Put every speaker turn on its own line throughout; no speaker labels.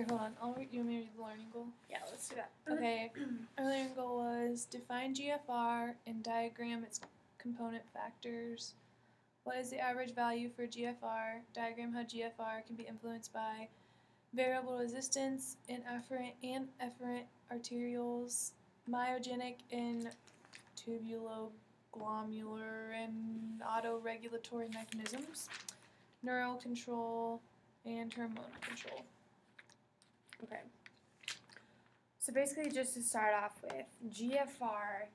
hold on. You want me to read the learning goal?
Yeah, let's do that.
Okay. Our learning goal was define GFR and diagram its component factors. What is the average value for GFR? Diagram how GFR can be influenced by variable resistance in afferent and efferent arterioles, myogenic and tubuloglomerular and autoregulatory mechanisms, neural control, and hormonal control.
Okay. So basically, just to start off with, GFR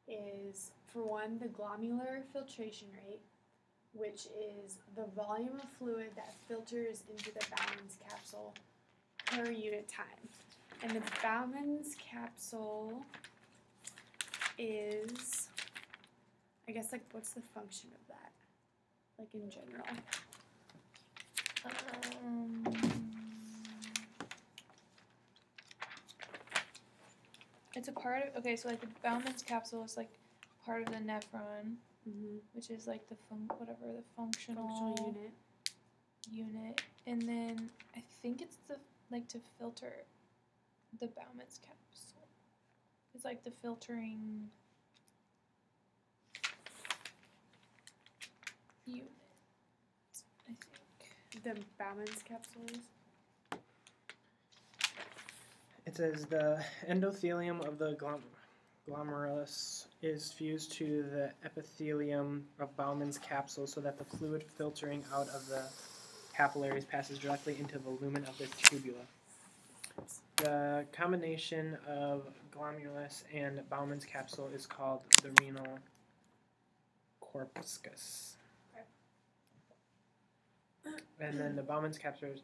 is, for one, the glomerular filtration rate, which is the volume of fluid that filters into the Bowman's capsule per unit time. And the Bowman's capsule is, I guess, like, what's the function of that? Like, in general.
It's a part of, okay, so like the Bowman's capsule is like part of the nephron, which is like the functional unit. And then I think it's to filter the Bowman's capsule. It's like the filtering unit, I think.
The Bowman's capsule is?
It says the endothelium of the glomerulus is fused to the epithelium of Bowman's capsule so that the fluid filtering out of the capillaries passes directly into the lumen of the tubula. The combination of glomerulus and Bowman's capsule is called the renal corpuscus. And then the Bowman's capsule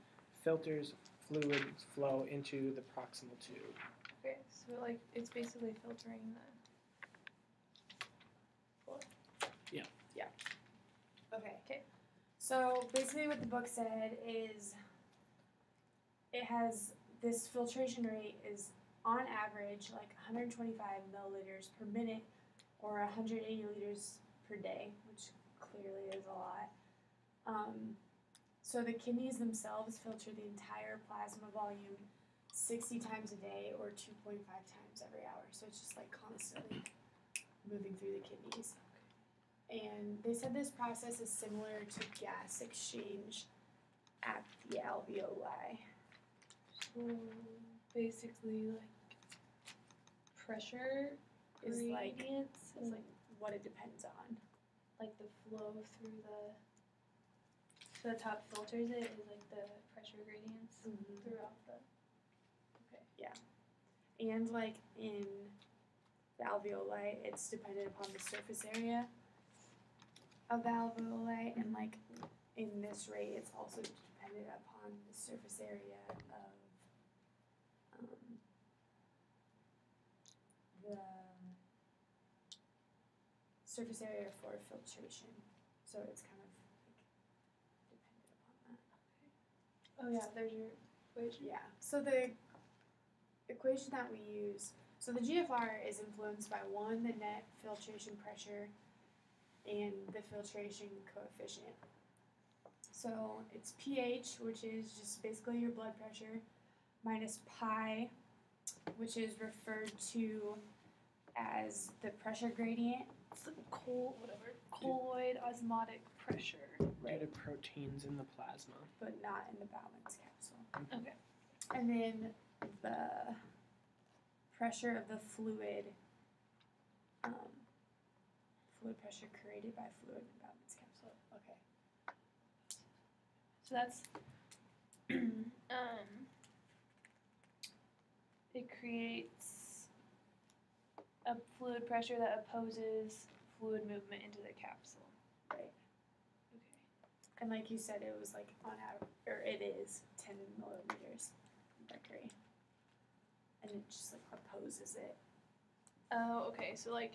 filters fluid flow into the proximal tube.
Okay, so like it's basically filtering the fluid.
Yeah.
Yeah. Okay. So basically what the book said is it has this filtration rate is on average like 125 milliliters per minute or 180 liters per day, which clearly is a lot. So the kidneys themselves filter the entire plasma volume 60 times a day or 2.5 times every hour. So it's just like constantly moving through the kidneys. And they said this process is similar to gas exchange at the alveoli.
So basically like pressure
is
gradients
is like what it depends on.
Like the flow through the top filters it is like the pressure gradients throughout the. Okay.
Yeah. And like in the alveoli, it's dependent upon the surface area of the alveoli, and like in this rate, it's also dependent upon the surface area of the surface area for filtration. So it's kind of
Oh yeah, there's your equation.
Yeah. So the equation that we use, so the GFR is influenced by one, the net filtration pressure, and the filtration coefficient. So it's pH, which is just basically your blood pressure, minus pi, which is referred to as the pressure gradient.
It's the colloid osmotic pressure.
Due to proteins in the plasma.
But not in the Bowman's capsule.
Okay.
And then the pressure of the fluid, fluid pressure created by fluid in the Bowman's capsule. Okay.
So that's it creates a fluid pressure that opposes fluid movement into the capsule.
Right. And like you said, it was like on average, or it is 10 millimeters of mercury. And it just like opposes it.
Oh, okay. So like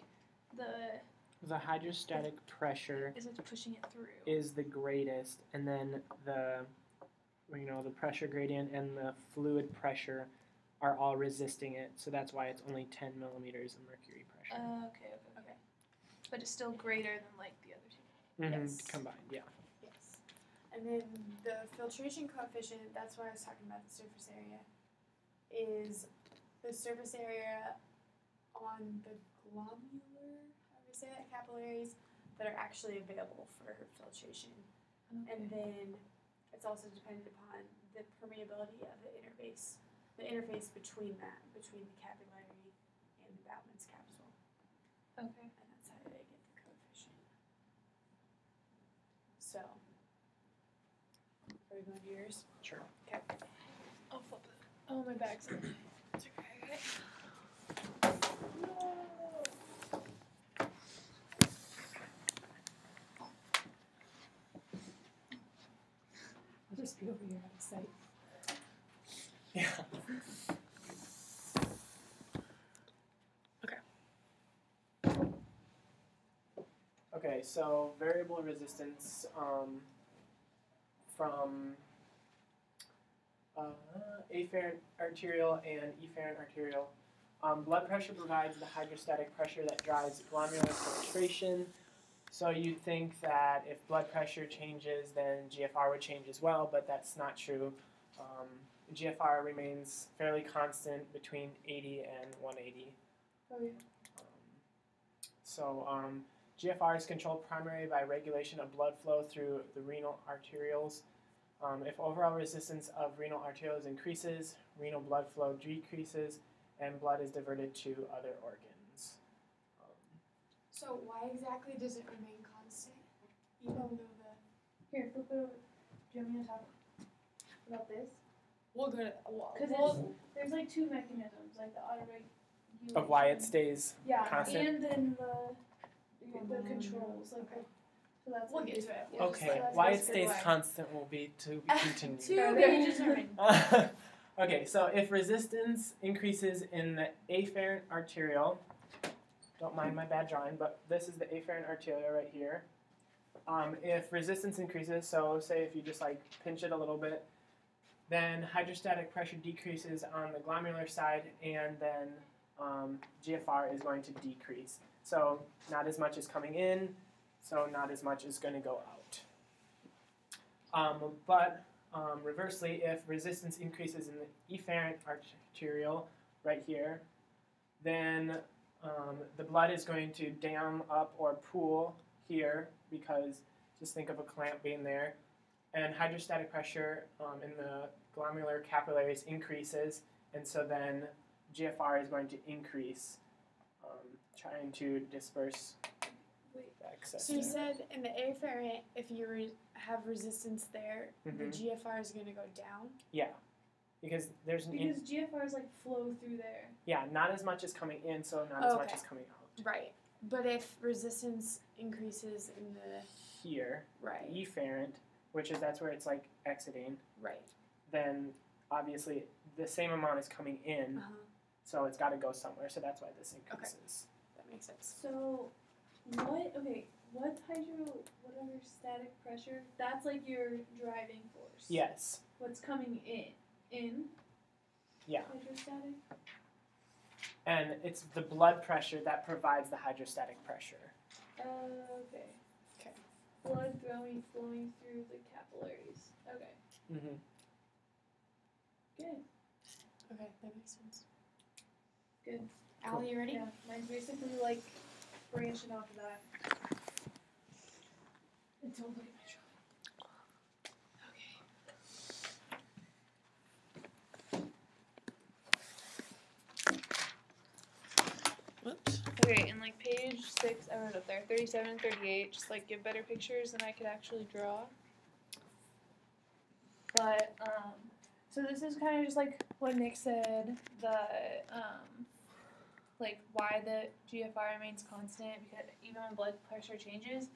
the hydrostatic pressure
is it's pushing it through.
Is the greatest, and then the pressure gradient and the fluid pressure are all resisting it. So that's why it's only 10 millimeters of mercury pressure.
Okay. But it's still greater than like the other two.
Yes.
Combined, yeah.
Yes. And then the filtration coefficient, that's what I was talking about, the surface area, is the surface area on the glomerular, how do I say that, capillaries that are actually available for filtration.
Okay.
And then it's also dependent upon the permeability of the interface between the capillary and the Bowman's capsule.
Okay.
And that's how they get the coefficient. So, are we going to yours?
Sure.
Okay.
I'll flip it. Oh, my bag's in there. It's okay. I got it.
I'll just be over here out of sight.
Yeah. Okay, so variable resistance from afferent arterial and efferent arterial. Blood pressure provides the hydrostatic pressure that drives glomerular filtration. So you'd think that if blood pressure changes, then GFR would change as well, but that's not true. GFR remains fairly constant between 80 and 180.
Oh, yeah.
GFR is controlled primarily by regulation of blood flow through the renal arterioles. If overall resistance of renal arterioles increases, renal blood flow decreases, and blood is diverted to other organs.
So why exactly does it remain constant? You don't know the...
Here, flip it over. Do you want me to talk about this?
We'll go to...
Because there's like two mechanisms, like the auto-regulation.
Of why it stays
yeah,
constant?
and then the controls. Like
Okay.
So that's
We'll
like
get to it.
yeah,
Okay,
so that's
why it
basically
stays
why.
constant will be to be continued.
To be determined.
Okay, so if resistance increases in the afferent arteriole, don't mind my bad drawing, but this is the afferent arteriole right here. If resistance increases, so say if you just like pinch it a little bit, then hydrostatic pressure decreases on the glomerular side, and then GFR is going to decrease. So not as much is coming in, so not as much is going to go out. Reversely, if resistance increases in the efferent arteriole right here, then the blood is going to dam up or pool here, because just think of a clamp being there, and hydrostatic pressure in the glomerular capillaries increases, and so then GFR is going to increase, trying to disperse the excess.
So you said in the afferent, if you have resistance there, the GFR is going to go down?
Yeah, because there's an...
Because GFRs like flow through there.
Yeah, not as much is coming in, so not as much is coming out.
Right. But if resistance increases in the...
Here,
Right.
efferent, which is that's where it's like exiting,
Right.
then obviously the same amount is coming in, so it's got to go somewhere, so that's why this increases.
That makes sense.
So, what hydrostatic pressure, that's like your driving force.
Yes.
What's coming in?
Yeah.
Hydrostatic?
And it's the blood pressure that provides the hydrostatic pressure.
Okay.
Okay.
Blood flowing through the capillaries. Okay.
Mm-hmm.
Good.
Okay, that makes sense.
Good.
Allie, you ready?
Yeah, mine's basically like branching off of that. And don't look at my drawing.
Whoops.
Okay, and like page 6, I wrote up there, 37 and 38, just like give better pictures than I could actually draw. But, so this is kind of just like what Nick said, like why the GFR remains constant, because even when blood pressure changes.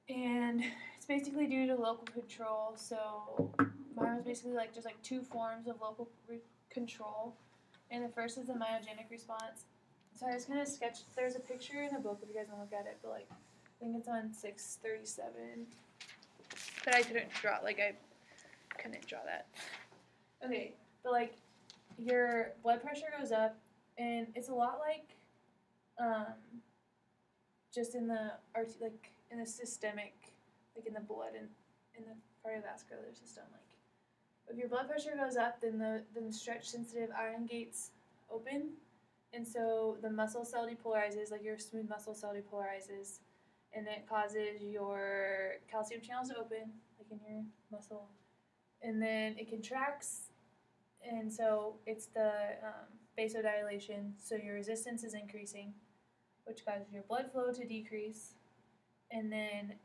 And it's basically due to local control, so mine was basically like just like two forms of local control. And the first is the myogenic response. So I just kind of sketched, there's a picture in the book if you guys want to look at it, but like, I think it's on 637. But I couldn't draw, I couldn't draw that. Okay, but like, your blood pressure goes up, and it's a lot like, just in the, in the systemic, like in the blood and in the cardiovascular system. Like, if your blood pressure goes up, then the stretch-sensitive ion gates open, and so the muscle cell depolarizes, like your smooth muscle cell depolarizes, and it causes your calcium channels to open, like in your muscle, and then it contracts, and so it's the vasodilation, so your resistance is increasing, which causes your blood flow to decrease, and then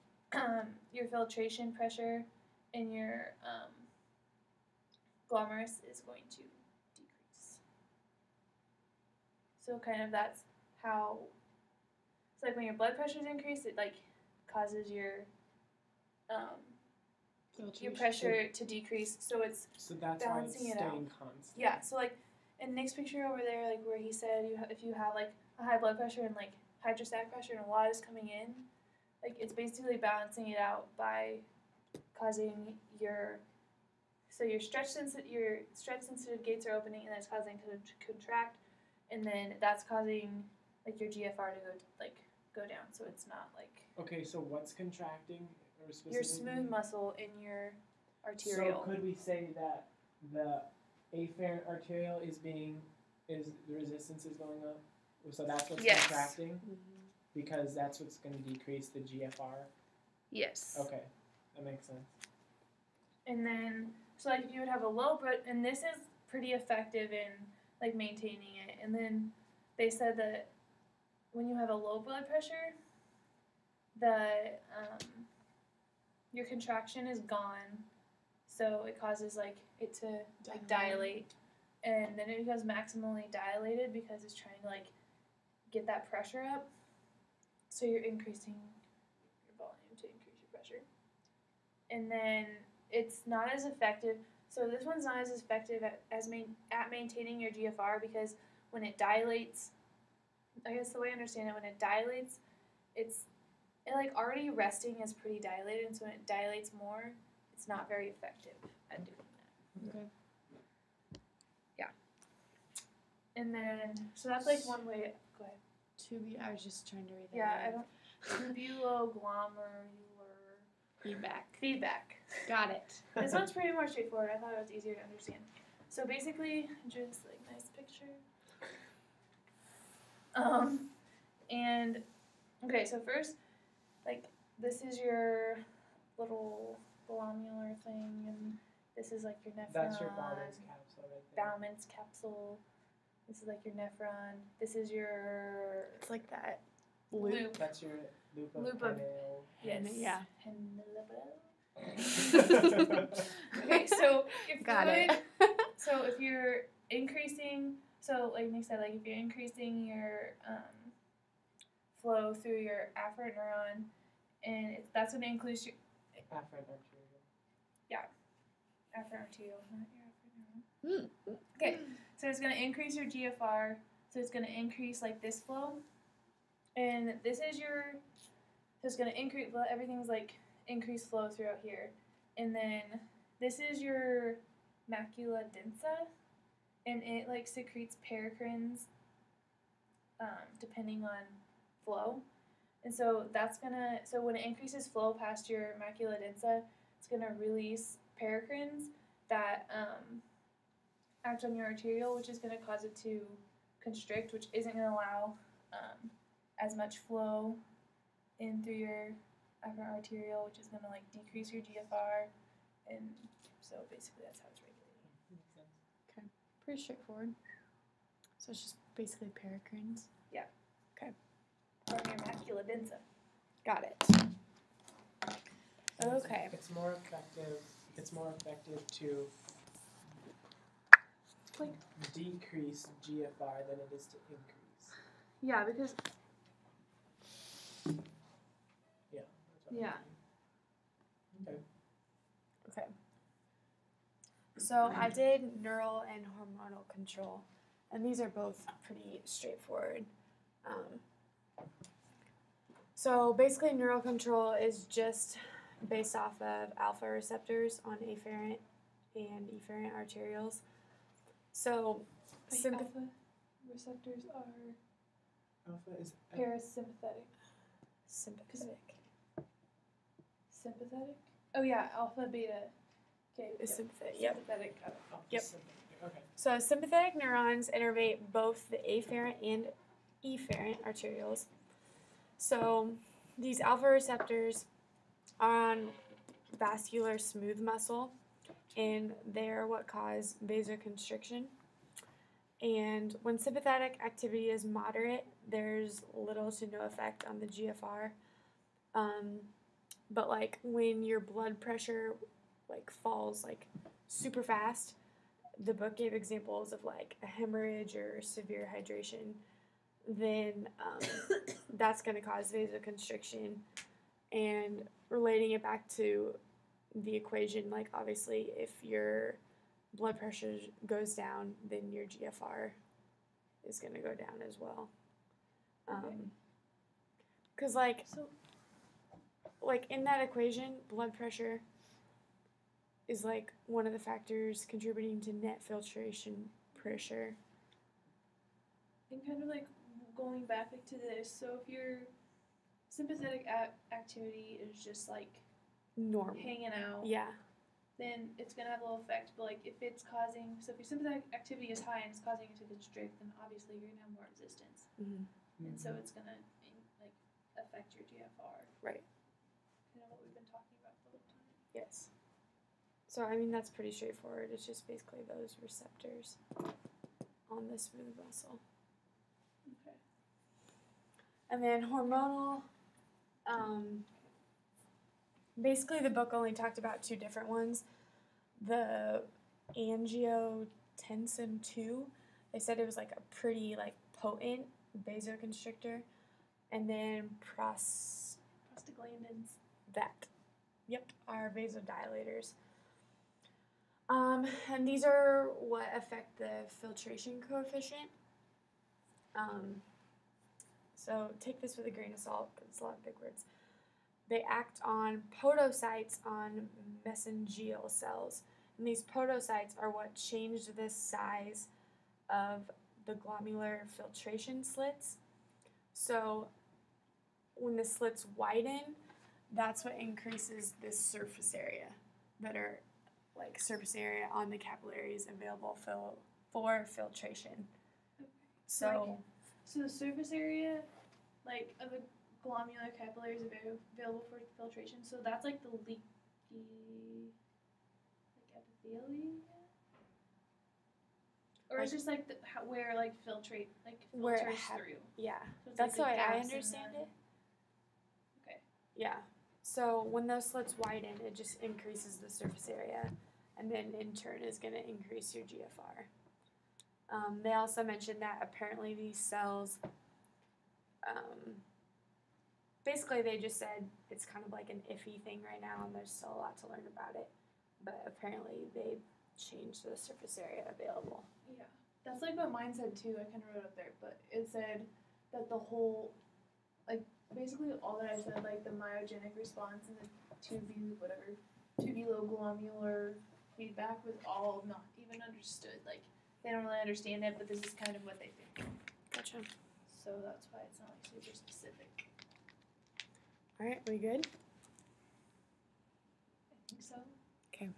your filtration pressure in your glomerulus is going to decrease. So kind of that's how, it's like when your blood pressure is increased, it like causes your pressure to decrease, so it's
that's
balancing
why it's
it out.
staying constant.
Yeah, so like in Nick's picture over there, like where he said if you have like a high blood pressure and like hydrostatic pressure and a lot is coming in, like it's basically balancing it out by causing your stretch sensitive gates are opening, and that's causing it to contract, and then that's causing like your GFR to go down, so it's not like.
Okay, so what's contracting?
Your smooth muscle in your arterial.
So could we say that the afferent arterial is the resistance is going up? So that's what's contracting? Because that's what's going to decrease the GFR?
Yes.
Okay, that makes sense.
And then, so like if you would have a low blood, and this is pretty effective in like maintaining it, and then they said that when you have a low blood pressure, your contraction is gone, so it causes like it to like dilate, and then it becomes maximally dilated because it's trying to like get that pressure up. So you're increasing your volume to increase your pressure, and then it's not as effective. So this one's not as effective at maintaining your GFR because when it dilates, I guess the way I understand it, when it dilates, it like already resting is pretty dilated, and so when it dilates more, it's not very effective at doing that.
Okay.
Yeah. And then, so that's like one way. Go ahead.
I was just trying to read that.
Yeah, I don't. Tubuloglomerular feedback.
Got it.
This one's pretty more straightforward. I thought it was easier to understand. So basically, just like nice picture. And okay, so first, like this is your little glomerular thing, and this is like your nephron.
That's your Bowman's capsule right there.
Bowman's capsule. This is like your nephron. This is your.
It's like that
loop.
That's your loop
of
Yes. Yeah.
Okay, so if
Got it.
So if you're increasing, so like Nick said, like if you're increasing your flow through your afferent neuron, and that's going to increase your
afferent arterial.
Yeah, afferent arterial, not your afferent neuron. Okay, so it's going to increase your GFR. So it's going to increase like this flow, and this is your. So it's going to increase. Well, everything's like increased flow throughout here, and then this is your macula densa, and it like secretes paracrines depending on flow, and so that's gonna. So when it increases flow past your macula densa, it's gonna release paracrines that act on your arterial, which is gonna cause it to constrict, which isn't gonna allow as much flow in through your afferent arterial, which is gonna like decrease your GFR, and so basically that's how it's regulated.
Makes sense.
Okay, pretty straightforward. So it's just basically paracrines.
Yeah.
Okay.
Or your macula densa.
Got it. Okay.
It's more effective. It's more effective to
Like
decrease GFR than it is to increase.
yeah, because
Yeah.
yeah.
Okay.
Okay. So I did neural and hormonal control, and these are both pretty straightforward. So basically, neural control is just based off of alpha receptors on afferent and efferent arterioles. So
Alpha receptors are
Alpha is
parasympathetic.
sympathetic.
Sympathetic? Oh yeah, alpha, beta. Okay.
is sympathetic. Yep.
Sympathetic.
Oh,
Yep.
Okay.
So sympathetic neurons innervate both the afferent and efferent arterioles. So these alpha receptors are on vascular smooth muscle, and they're what cause vasoconstriction. And when sympathetic activity is moderate, there's little to no effect on the GFR. But like when your blood pressure like falls like super fast, the book gave examples of like a hemorrhage or severe hydration, then that's going to cause vasoconstriction. And relating it back to the equation, like obviously if your blood pressure goes down, then your GFR is going to go down as well. Because like in that equation, blood pressure is like one of the factors contributing to net filtration pressure.
And kind of like going back to this, so if your sympathetic activity is just like
normal,
hanging out,
yeah,
then it's gonna have a little effect. But like if it's causing, so if your sympathetic activity is high and it's causing it to constrict, then obviously you're gonna have more resistance, and so it's gonna like affect your GFR.
Right.
Kind of what we've been talking about the whole time.
Yes. So I mean that's pretty straightforward. It's just basically those receptors on the smooth muscle.
Okay.
And then hormonal. Basically, the book only talked about two different ones. The angiotensin 2, they said it was like a pretty like potent vasoconstrictor, and then
Prostaglandins.
That, yep, are vasodilators. And these are what affect the filtration coefficient. So take this with a grain of salt, because it's a lot of big words. They act on podocytes on mesangial cells. And these podocytes are what change the size of the glomerular filtration slits. So when the slits widen, that's what increases this surface area that are like surface area on the capillaries available for filtration.
Okay.
So
the surface area, like of a glomerular capillaries available for filtration. So that's like the leaky, like epithelia, or it's just like where like filtrate like filters through.
Yeah,
so
that's
like
the way I
gaps
understand it.
Okay.
Yeah. So when those slits widen, it just increases the surface area, and then in turn is going to increase your GFR. They also mentioned that apparently these cells, basically they just said it's kind of like an iffy thing right now, and there's still a lot to learn about it. But apparently they changed the surface area available.
Yeah, that's like what mine said too. I kind of wrote up there, but it said that the whole, like basically all that I said, like the myogenic response and the tubuloglomerular feedback was all not even understood. Like they don't really understand it, but this is kind of what they think.
Gotcha.
So that's why it's not like super specific.
All right, we good?
I think so.
Okay.